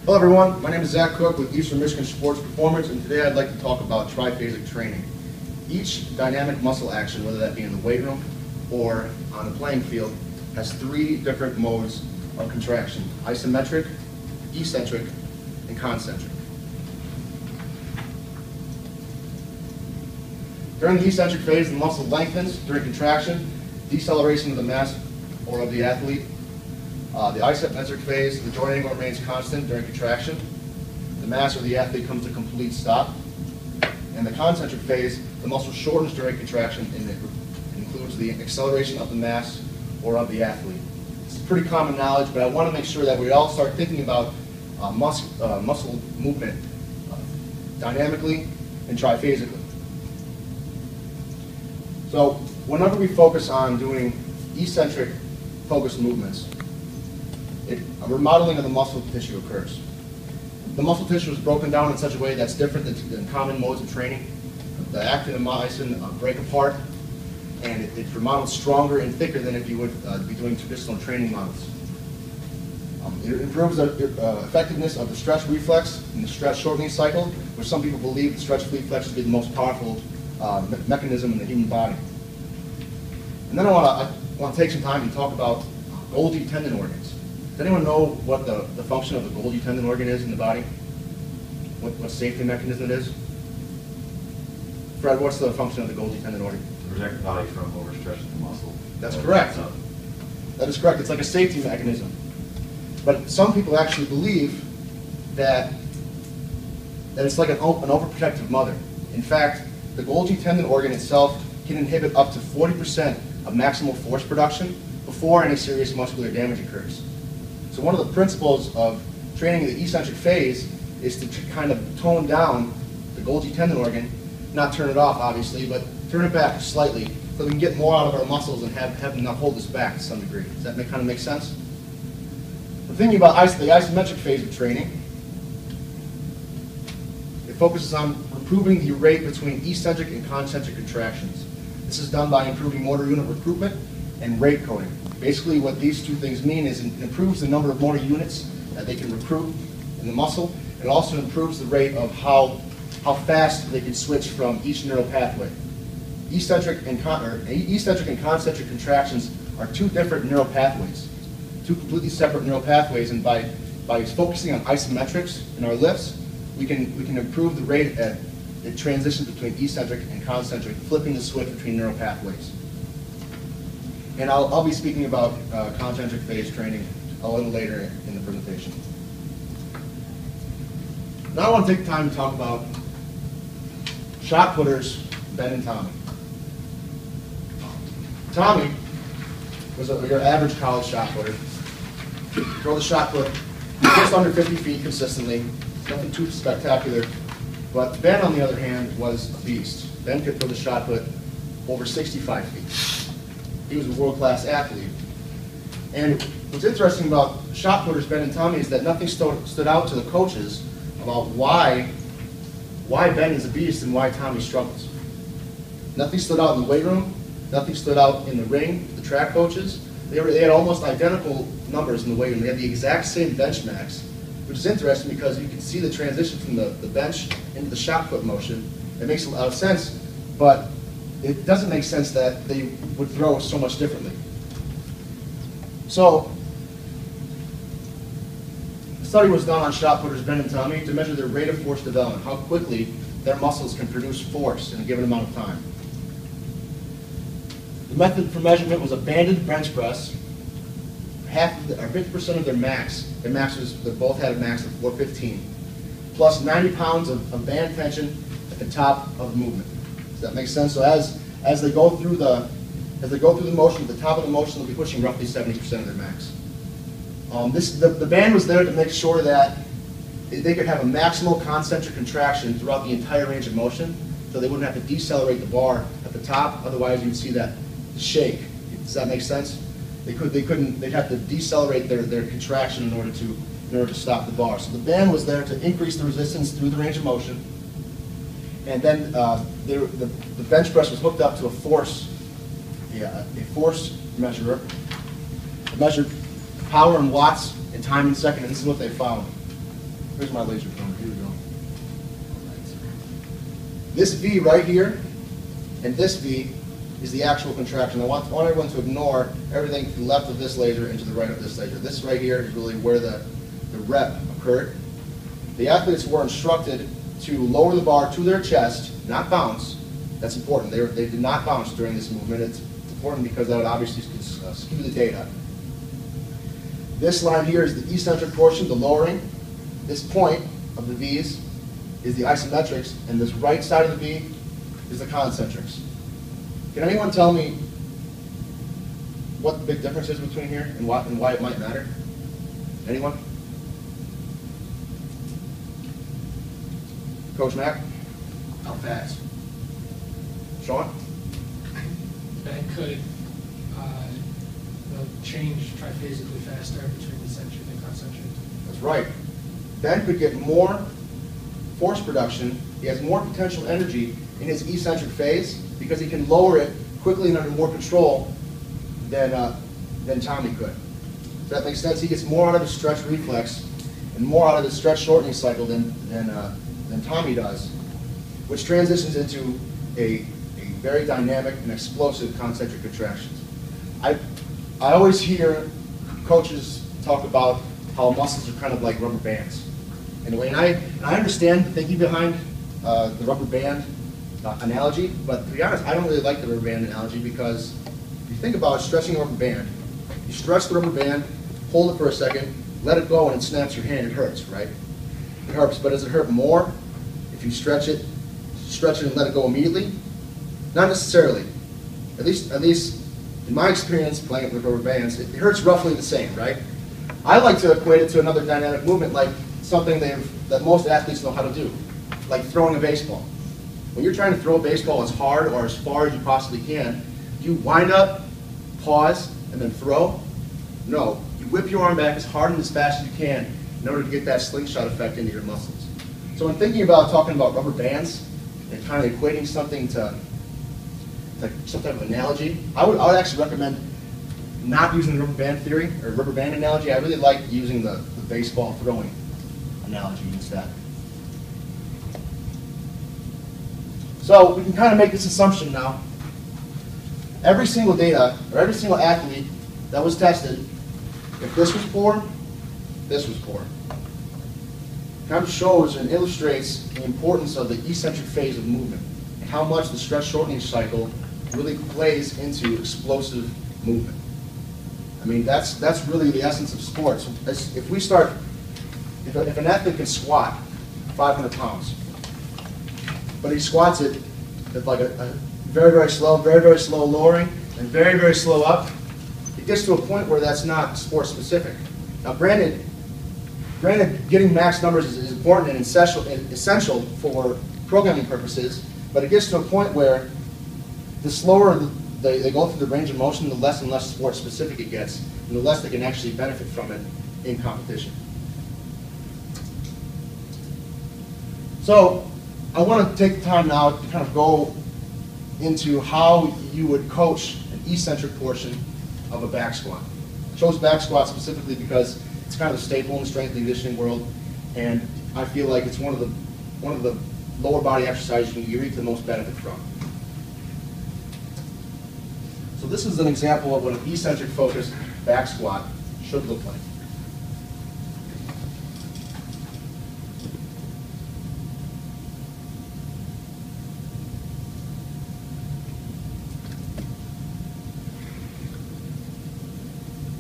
Hello everyone, my name is Zach Cook with Eastern Michigan Sports Performance, and today I'd like to talk about triphasic training. Each dynamic muscle action, whether that be in the weight room or on the playing field, has three different modes of contraction: isometric, eccentric, and concentric. During the eccentric phase, the muscle lengthens during contraction, deceleration of the mass or of the athlete. The isometric phase, the joint angle remains constant during contraction. The mass or the athlete comes to a complete stop. In the concentric phase, the muscle shortens during contraction and it includes the acceleration of the mass or of the athlete. It's pretty common knowledge, but I want to make sure that we all start thinking about muscle movement dynamically and triphasically. So whenever we focus on doing eccentric focus movements, a remodeling of the muscle tissue occurs. The muscle tissue is broken down in such a way that's different than common modes of training. The actin and myosin break apart, and it's remodeled stronger and thicker than if you would be doing traditional training models. It improves the effectiveness of the stretch reflex and the stretch shortening cycle, which some people believe the stretch reflex to be the most powerful mechanism in the human body. And then I want to take some time and talk about Golgi tendon organs. Does anyone know what the function of the Golgi tendon organ is in the body? What safety mechanism it is? Fred, what's the function of the Golgi tendon organ? To protect the body from overstretching the muscle. That's correct. That is correct. It's like a safety mechanism. But some people actually believe that it's like an overprotective mother. In fact, the Golgi tendon organ itself can inhibit up to 40% of maximal force production before any serious muscular damage occurs. So one of the principles of training the eccentric phase is to kind of tone down the Golgi tendon organ, not turn it off obviously, but turn it back slightly so we can get more out of our muscles and have them not hold us back to some degree. Does that kind of make sense? We're thinking about the isometric phase of training. It focuses on improving the rate between eccentric and concentric contractions. This is done by improving motor unit recruitment and rate coding. Basically what these two things mean is it improves the number of motor units that they can recruit in the muscle. It also improves the rate of how fast they can switch from each neural pathway. Eccentric and concentric contractions are two different neural pathways, two completely separate neural pathways, and by focusing on isometrics in our lifts, we can improve the rate at the transition between eccentric and concentric, flipping the switch between neural pathways. And I'll be speaking about concentric phase training a little later in the presentation. Now I want to take time to talk about shot putters, Ben and Tommy. Tommy was your average college shot putter. Throw the shot put just under 50 feet consistently, nothing too spectacular. But Ben, on the other hand, was a beast. Ben could throw the shot put over 65 feet. He was a world-class athlete. And what's interesting about shot putters, Ben and Tommy, is that nothing stood out to the coaches about why Ben is a beast and why Tommy struggles. Nothing stood out in the weight room. Nothing stood out in the ring. The track coaches, they had almost identical numbers in the weight room. They had the exact same bench max, which is interesting because you can see the transition from the bench into the shot put motion. It makes a lot of sense, but it doesn't make sense that they would throw so much differently. So, a study was done on shot putters Ben and Tommy to measure their rate of force development, how quickly their muscles can produce force in a given amount of time. The method for measurement was a banded bench press. 50% of their max was, they both had a max of 415, plus 90 pounds of band tension at the top of the movement. Does that make sense? So as they go through the motion, at the top of the motion, they'll be pushing roughly 70% of their max. The band was there to make sure that they could have a maximal concentric contraction throughout the entire range of motion, so they wouldn't have to decelerate the bar at the top. Otherwise, you'd see that shake. Does that make sense? They'd have to decelerate their contraction in order to stop the bar. So the band was there to increase the resistance through the range of motion. And then the bench press was hooked up to a force measurer. It measured power in watts and time in seconds, and this is what they found. Here's my laser pointer. Here we go. This V right here and this V is the actual contraction. I want everyone to ignore everything to the left of this laser and to the right of this laser. This right here is really where the rep occurred. The athletes were instructed to lower the bar to their chest, not bounce. That's important. They did not bounce during this movement. It's important because that would obviously skew the data. This line here is the eccentric portion, the lowering. This point of the V's is the isometrics, and this right side of the V is the concentrics. Can anyone tell me what the big difference is between here and why it might matter? Anyone? Coach Mack? How fast? Sean? That could change triphasically faster between eccentric and concentric. That's right. Ben could get more force production. He has more potential energy in his eccentric phase because he can lower it quickly and under more control than Tommy could. Does that make sense? He gets more out of his stretch reflex and more out of his stretch shortening cycle than Tommy does, which transitions into a very dynamic and explosive concentric contractions. I always hear coaches talk about how muscles are kind of like rubber bands. In a way, and I understand the thinking behind the rubber band analogy, but to be honest, I don't really like the rubber band analogy because if you think about stretching a rubber band, you stretch the rubber band, hold it for a second, let it go, and it snaps your hand. It hurts, right? It hurts, but does it hurt more if you stretch it and let it go immediately? Not necessarily. At least in my experience playing with rubber bands, it hurts roughly the same, right? I like to equate it to another dynamic movement, like something that most athletes know how to do, like throwing a baseball. When you're trying to throw a baseball as hard or as far as you possibly can, you wind up, pause, and then throw? No. You whip your arm back as hard and as fast as you can in order to get that slingshot effect into your muscles. So when thinking about talking about rubber bands and kind of equating something to some type of analogy, I would actually recommend not using the rubber band theory or rubber band analogy. I really like using the baseball throwing analogy instead. So we can kind of make this assumption now. Every single data, or every single athlete that was tested, if this was poor, this was poor. Kind of shows and illustrates the importance of the eccentric phase of movement and how much the stretch shortening cycle really plays into explosive movement. I mean, that's really the essence of sports. If we start, if an athlete can squat 500 pounds, but he squats it at like a very, very slow lowering and very, very slow up, it gets to a point where that's not sport specific. Now, granted, getting max numbers is important and essential for programming purposes, but it gets to a point where the slower they go through the range of motion, the less and less sport specific it gets, and the less they can actually benefit from it in competition. So I want to take the time now to kind of go into how you would coach an eccentric portion of a back squat. I chose back squat specifically because it's kind of a staple in the strength and conditioning world, and I feel like it's one of the lower body exercises you reap the most benefit from. So this is an example of what an eccentric focused back squat should look like.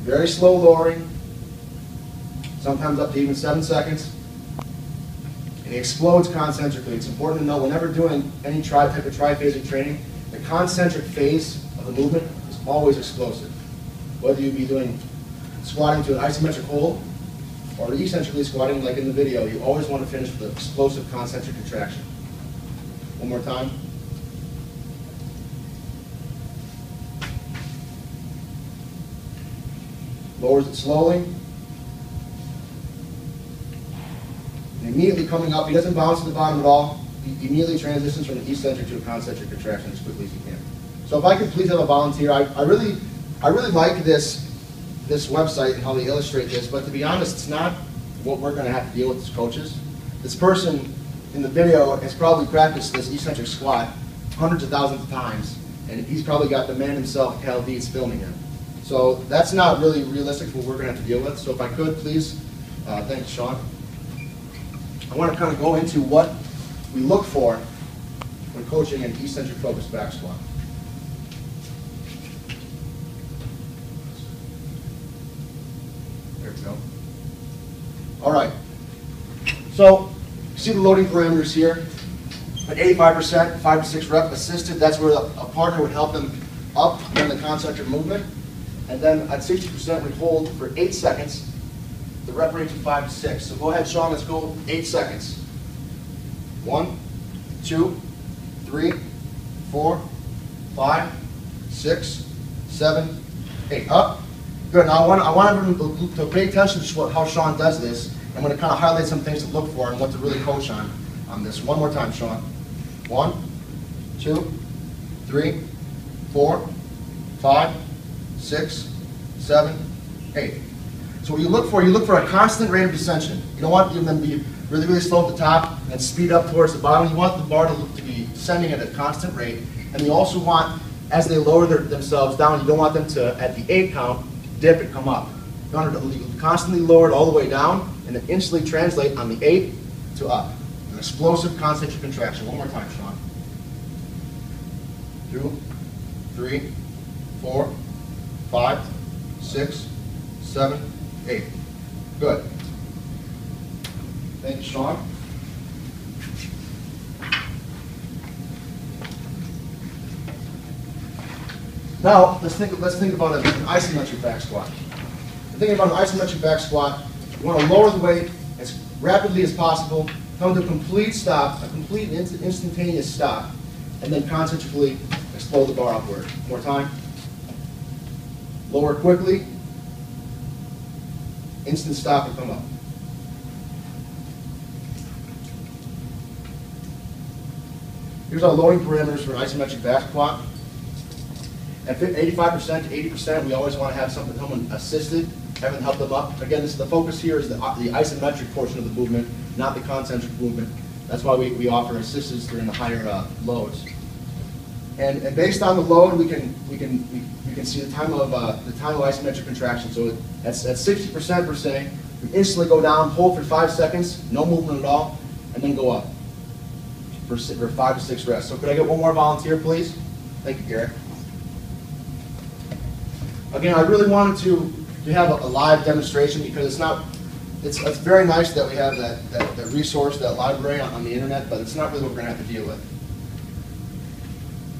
Very slow lowering, sometimes up to even 7 seconds. And he explodes concentrically. It's important to know whenever doing any type of triphasic training, the concentric phase of the movement is always explosive. Whether you be doing squatting to an isometric hold or eccentrically squatting like in the video, you always want to finish with an explosive concentric contraction. One more time. Lowers it slowly. And immediately coming up, he doesn't bounce to the bottom at all. He immediately transitions from an eccentric to a concentric contraction as quickly as he can. So if I could please have a volunteer, I really like this website and how they illustrate this, but to be honest, it's what we're going to have to deal with as coaches. This person in the video has probably practiced this eccentric squat hundreds of thousands of times, and he's probably got the man himself, Cal Dietz, filming him. So that's not really realistic for what we're going to have to deal with. So if I could, please, thanks, Sean. I want to kind of go into what we look for when coaching an eccentric focus back squat. There we go. All right. So you see the loading parameters here. At 85%, 5 to 6 rep assisted, that's where a partner would help them up in the concentric movement. And then at 60%, we hold for 8 seconds, the rep range of 5 to 6. So go ahead, Sean, let's go 8 seconds. 1, 2, 3, 4, 5, 6, 7, 8. Up. Good. Now I want everyone to pay attention to how Sean does this. I'm going to kind of highlight some things to look for and what to really coach on this. One more time, Sean. 1, 2, 3, 4, 5, 6, 7, 8. So what you look for a constant rate of descension. You don't want them to be really, really slow at the top and speed up towards the bottom. You want the bar to be descending at a constant rate. And you also want, as they lower themselves down, you don't want them to, at the 8 count, dip and come up. You want them to constantly lower it all the way down and then instantly translate on the 8 to up. An explosive concentric contraction. One more time, Sean. 2, 3, 4, 5, 6, 7, 8. Good. Thank you, Sean. Now let's think about an isometric back squat. Thinking about an isometric back squat, you want to lower the weight as rapidly as possible, come to a complete stop, a complete instantaneous stop, and then concentrically explode the bar upward. One more time. Lower quickly, instant stop and come up. Here's our loading parameters for an isometric back squat. At 85% to 80%, we always want to have someone assisted, having help them up. Again, the focus here is the isometric portion of the movement, not the concentric movement. That's why we offer assistance during the higher loads. And based on the load, we can see the time of isometric contraction. So at 60% per se, we instantly go down, hold for 5 seconds, no movement at all, and then go up for 5 to 6 rests. So could I get one more volunteer, please? Thank you, Garrett. Again, I really wanted to have a live demonstration because it's very nice that we have that resource, that library on the internet, but it's not really what we're going to have to deal with.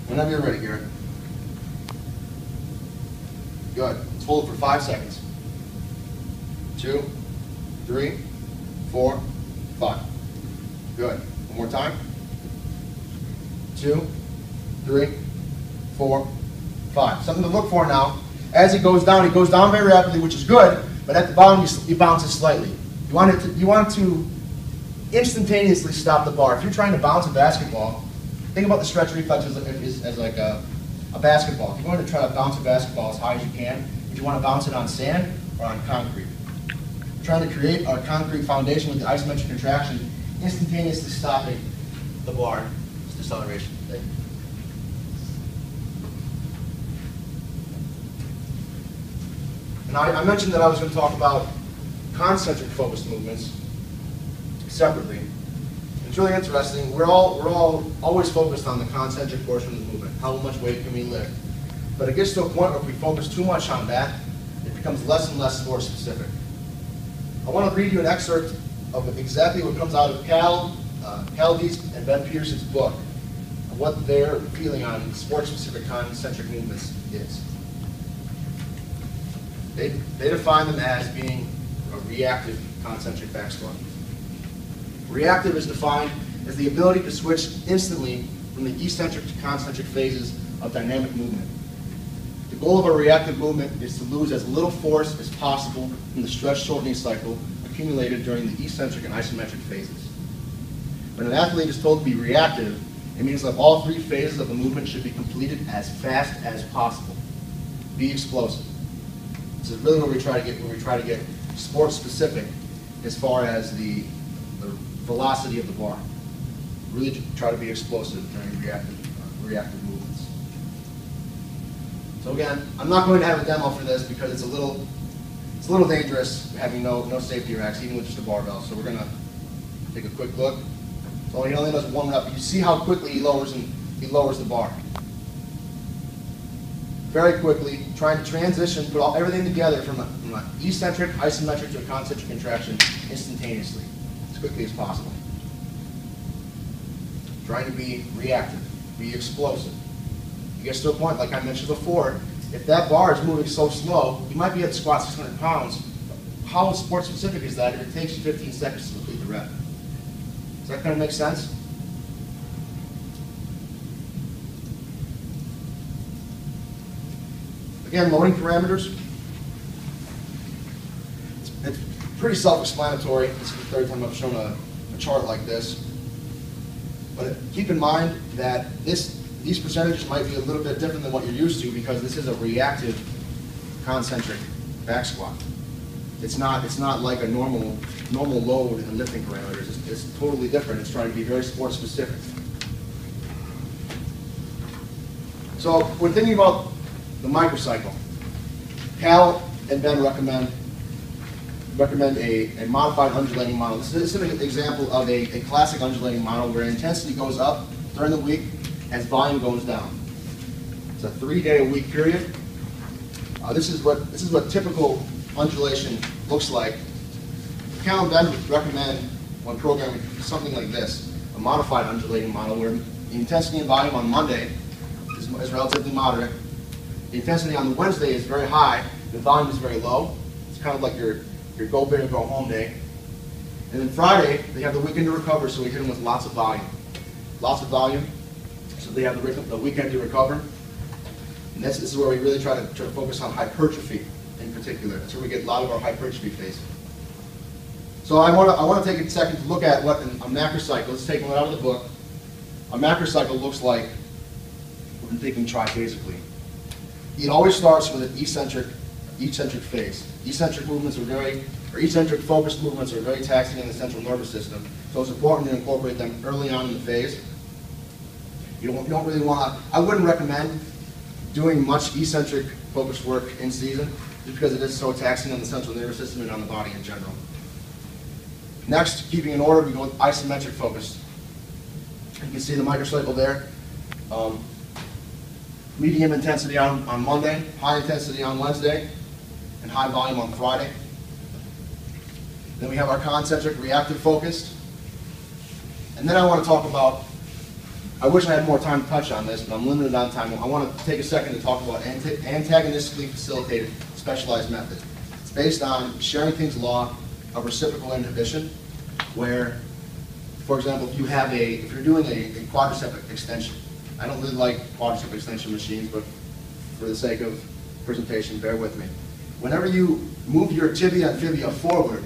Whenever you're ready, Garrett. Good. Let's hold it for 5 seconds. 2, 3, 4, 5. Good. One more time. 2, 3, 4, 5. Something to look for now. As he goes down very rapidly, which is good, but at the bottom he bounces slightly. You want to instantaneously stop the bar. If you're trying to bounce a basketball, think about the stretch reflex as like a basketball. If you want to try to bounce a basketball as high as you can, if you want to bounce it on sand or on concrete. You're trying to create a concrete foundation with the isometric contraction, instantaneously stopping the bar deceleration. And I mentioned that I was going to talk about concentric focus movements separately. It's really interesting. We're all always focused on the concentric portion of the movement. How much weight can we lift? But it gets to a point where if we focus too much on that, it becomes less and less sport specific. I want to read you an excerpt of exactly what comes out of Cal Dietz and Ben Peterson's book, of what their feeling on sport specific concentric movements is. They define them as being a reactive concentric back squat. Reactive is defined as the ability to switch instantly from the eccentric to concentric phases of dynamic movement. The goal of a reactive movement is to lose as little force as possible from the stress shortening cycle accumulated during the eccentric and isometric phases. When an athlete is told to be reactive, it means that all 3 phases of the movement should be completed as fast as possible. Be explosive. This is really where we try to get sport specific as far as the velocity of the bar. Really try to be explosive during reactive movements. So again, I'm not going to have a demo for this because it's a little dangerous having no safety racks, even with just a barbell. So we're going to take a quick look. So he only does one rep. You see how quickly he lowers the bar. Very quickly, trying to transition, put everything together from an eccentric, isometric to a concentric contraction instantaneously, as quickly as possible. Trying to be reactive, be explosive. He gets to a point, like I mentioned before, if that bar is moving so slow, you might be able to squat 600 pounds. How sport specific is that if it takes you 15 seconds to complete the rep? Does that kind of make sense? Again, loading parameters. It's pretty self-explanatory. This is the third time I've shown a chart like this. But keep in mind that these percentages might be a little bit different than what you're used to because this is a reactive concentric back squat. It's not like a normal load and lifting parameters. It's totally different. It's trying to be very sport specific. So when thinking about the microcycle, Cal and Ben recommend a modified undulating model. This is an example of a classic undulating model where intensity goes up during the week as volume goes down. It's a 3-day-a-week period. This is what typical undulation looks like. Cal and Ben would recommend when programming something like this, a modified undulating model where the intensity and volume on Monday is relatively moderate. The intensity on the Wednesday is very high, the volume is very low. It's kind of like your go big or go home day. And then Friday, they have the weekend to recover, so we hit them with lots of volume. Lots of volume, so they have the weekend to recover. And this is where we really try to focus on hypertrophy in particular. That's where we get a lot of our hypertrophy phase. So I want to take a second to look at what a macrocycle, let's take one out of the book. A macrocycle looks like, when thinking triphasically. It always starts with an eccentric phase. Eccentric movements eccentric focused movements are very taxing in the central nervous system, so it's important to incorporate them early on in the phase. You don't really want to, I wouldn't recommend doing much eccentric focused work in season, just because it is so taxing on the central nervous system and on the body in general. Next, keeping in order, we go with isometric focus. You can see the microcycle there. Medium intensity on Monday, high intensity on Wednesday, and high volume on Friday. Then we have our concentric reactive focused. And then I want to talk about, I wish I had more time to touch on this, but I'm limited on time. I want to take a second to talk about antagonistically facilitated specialized method. It's based on Sherrington's law of reciprocal inhibition, where, for example, if you're doing a quadricep extension. I don't really like quadricep extension machines, but for the sake of presentation, bear with me. Whenever you move your tibia and fibia forward,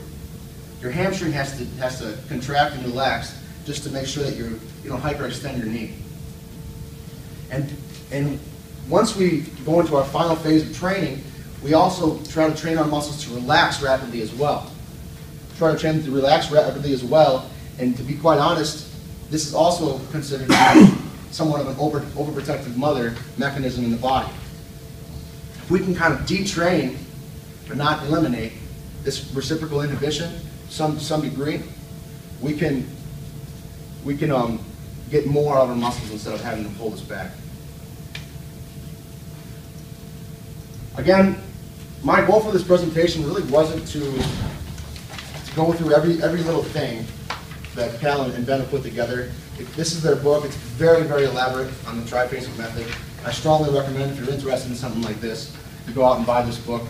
your hamstring has to contract and relax just to make sure that you don't hyperextend your knee. And once we go into our final phase of training, we also try to train our muscles to relax rapidly as well. Try to train them to relax rapidly as well, and to be quite honest, this is also considered somewhat of an overprotective mother mechanism in the body. If we can kind of detrain, but not eliminate, this reciprocal inhibition to some degree, we can get more out of our muscles instead of having to hold us back. Again, my goal for this presentation really wasn't to go through every little thing that Cal and Ben have put together. This is their book. It's very, very elaborate on the triphasic method. I strongly recommend, if you're interested in something like this, to go out and buy this book.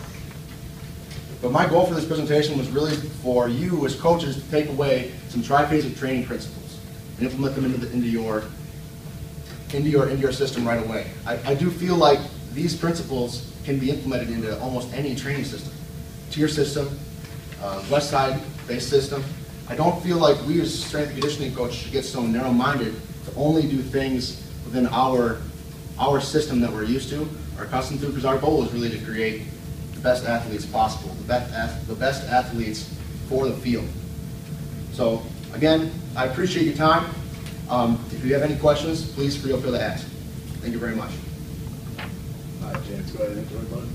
But my goal for this presentation was really for you as coaches to take away some triphasic training principles and implement them into your system right away. I do feel like these principles can be implemented into almost any training system. Tier system, west side based system. I don't feel like we as strength and conditioning coaches should get so narrow-minded to only do things within our system that we're used to, or accustomed to, because our goal is really to create the best athletes possible, the best athletes for the field. So again, I appreciate your time. If you have any questions, please feel free to ask. Thank you very much. All right, James, go ahead and enjoy, bud.